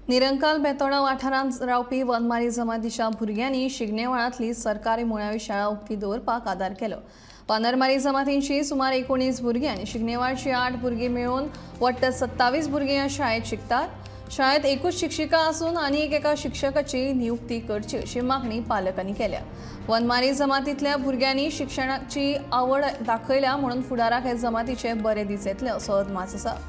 निरंकाल बेतोडा वाठारांत रावपी वनमारी जमातीच्या भुरग्यांनी शिगनेवाळांतली सरकारी मुळावी शाळा उक्ती दवरपाक आदार केलो। वानरमारी जमातींची सुमार 19 भुरगीं आनी शिगनेवाळची 8 भुरगीं मेळून वट्ट 27 भुरगीं ह्या शाळेत शिकतात। शाळेत एकूच शिक्षिका आसून आनीक एका शिक्षकाची नियुक्ती करची अशी मागणी पालकांनी केल्या। वनमारी जमातींतल्या भुरग्यांनी शिक्षणाची आवड दाखयल्या म्हणून फुडाराक हे जमातीचे बरे दीस येतले असो अदमास आसा।